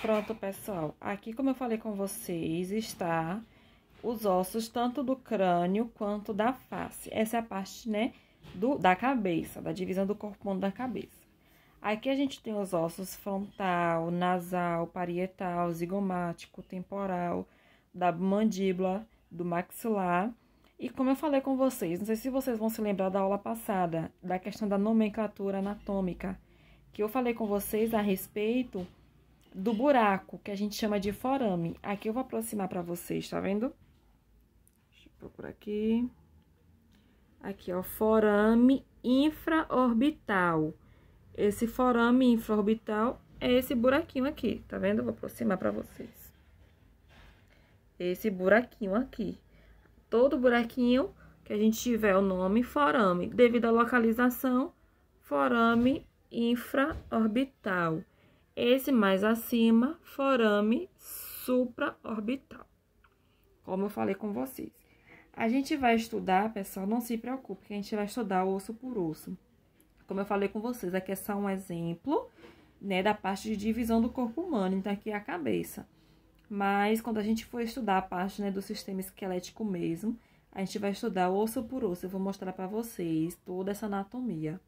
Pronto, pessoal. Aqui, como eu falei com vocês, está os ossos tanto do crânio quanto da face. Essa é a parte, né, da cabeça, da divisão do corpo humano da cabeça. Aqui a gente tem os ossos frontal, nasal, parietal, zigomático, temporal, da mandíbula, do maxilar. E como eu falei com vocês, não sei se vocês vão se lembrar da aula passada, da questão da nomenclatura anatômica, que eu falei com vocês a respeito do buraco, que a gente chama de forame. Aqui eu vou aproximar para vocês, tá vendo? Deixa eu procurar aqui. Aqui, ó, forame infraorbital. Esse forame infraorbital é esse buraquinho aqui, tá vendo? Vou aproximar para vocês. Esse buraquinho aqui. Todo buraquinho que a gente tiver o nome forame, devido à localização, forame infraorbital. Esse mais acima, forame supraorbital. Como eu falei com vocês. A gente vai estudar, pessoal, não se preocupe, que a gente vai estudar osso por osso. Como eu falei com vocês, aqui é só um exemplo, né, da parte de divisão do corpo humano. Então, aqui é a cabeça. Mas, quando a gente for estudar a parte, né, do sistema esquelético mesmo, a gente vai estudar osso por osso. Eu vou mostrar pra vocês toda essa anatomia.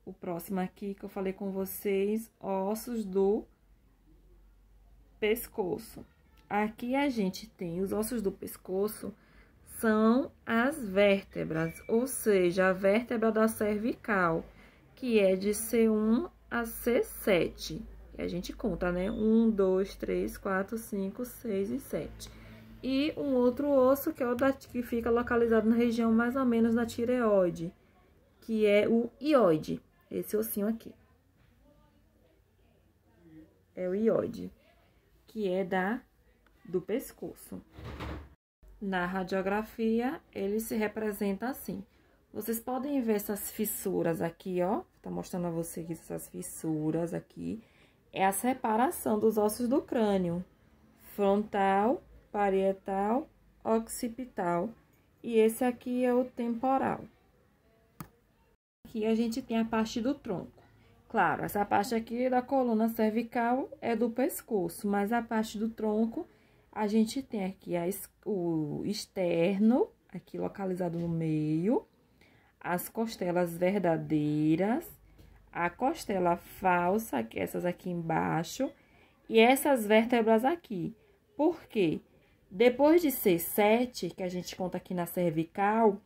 O próximo aqui que eu falei com vocês, ossos do pescoço. Aqui a gente tem os ossos do pescoço, são as vértebras, ou seja, a vértebra da cervical, que é de C1 a C7. E a gente conta, né? 1, 2, 3, 4, 5, 6 e 7. E um outro osso, que é o que fica localizado na região mais ou menos da tireoide, que é o ióide. Esse ossinho aqui. É o ióide, que é do pescoço. Na radiografia, ele se representa assim. Vocês podem ver essas fissuras aqui, ó. Tá mostrando a vocês essas fissuras aqui. É a separação dos ossos do crânio. Frontal, parietal, occipital. E esse aqui é o temporal. Aqui a gente tem a parte do tronco. Claro, essa parte aqui da coluna cervical é do pescoço, mas a parte do tronco, a gente tem aqui o externo, aqui localizado no meio, as costelas verdadeiras, a costela falsa, que é essas aqui embaixo, e essas vértebras aqui. Por quê? Depois de C7, que a gente conta aqui na cervical,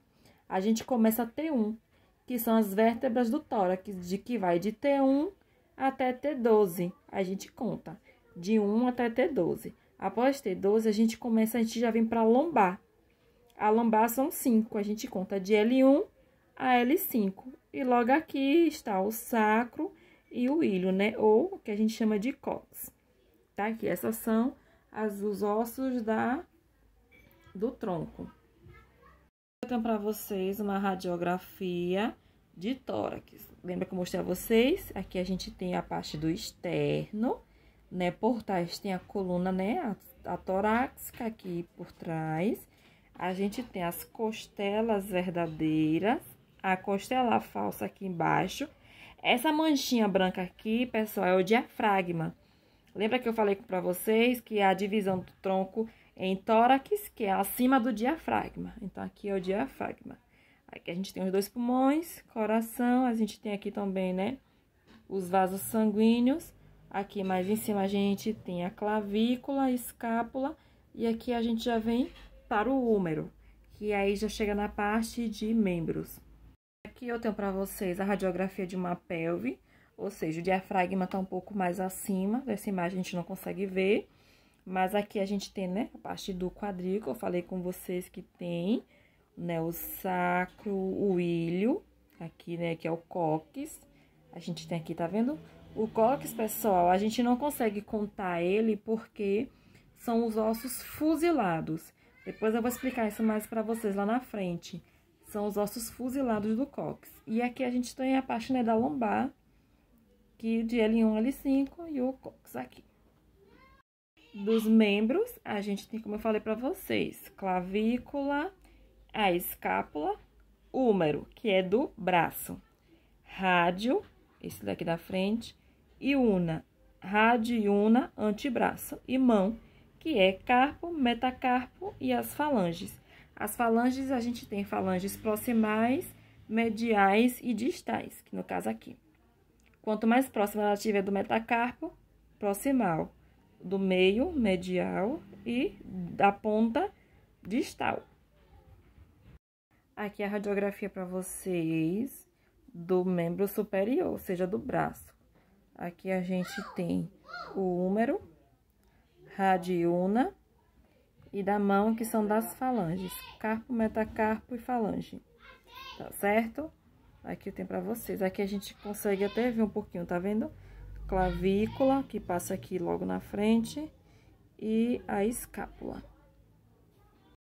a gente começa a T1. Que são as vértebras do tórax, que vai de T1 até T12. A gente conta de 1 até T12. Após T12, a gente já vem para a lombar. A lombar são 5, a gente conta de L1 a L5. E logo aqui está o sacro e o ilho, né? Ou o que a gente chama de cóccix. Tá? Aqui, essas são os ossos do tronco. Eu tenho para vocês uma radiografia de tórax. Lembra que eu mostrei a vocês? Aqui a gente tem a parte do externo, né? Por trás tem a coluna, né? A torácica aqui por trás. A gente tem as costelas verdadeiras, a costela falsa aqui embaixo. Essa manchinha branca aqui, pessoal, é o diafragma. Lembra que eu falei para vocês que a divisão do tronco em tórax, que é acima do diafragma. Então, aqui é o diafragma. Aqui a gente tem os dois pulmões, coração, a gente tem aqui também, né, os vasos sanguíneos. Aqui mais em cima a gente tem a clavícula, a escápula, e aqui a gente já vem para o úmero, que aí já chega na parte de membros. Aqui eu tenho para vocês a radiografia de uma pelve, ou seja, o diafragma tá um pouco mais acima, dessa imagem a gente não consegue ver. Mas aqui a gente tem, né, a parte do quadril, eu falei com vocês que tem, né, o sacro, o ilho, aqui, né, que é o cóccix. A gente tem aqui, tá vendo? O cóccix, pessoal, a gente não consegue contar ele porque são os ossos fusilados. Depois eu vou explicar isso mais pra vocês lá na frente. São os ossos fusilados do cóccix. E aqui a gente tem a parte, né, da lombar, que de L1 a L5 e o cóccix aqui. Dos membros, a gente tem, como eu falei pra vocês, clavícula, a escápula, úmero, que é do braço, rádio, esse daqui da frente, e una, radiuna, antebraço, e mão, que é carpo, metacarpo e as falanges. As falanges, a gente tem falanges proximais, mediais e distais, que no caso aqui. Quanto mais próxima ela estiver do metacarpo, proximal, do meio, medial e da ponta, distal. Aqui é a radiografia para vocês do membro superior, ou seja, do braço. Aqui a gente tem o húmero, radiuna e da mão, que são das falanges, carpo, metacarpo e falange, tá certo? Aqui eu tenho pra vocês. Aqui a gente consegue até ver um pouquinho, tá vendo? Clavícula, que passa aqui logo na frente, e a escápula.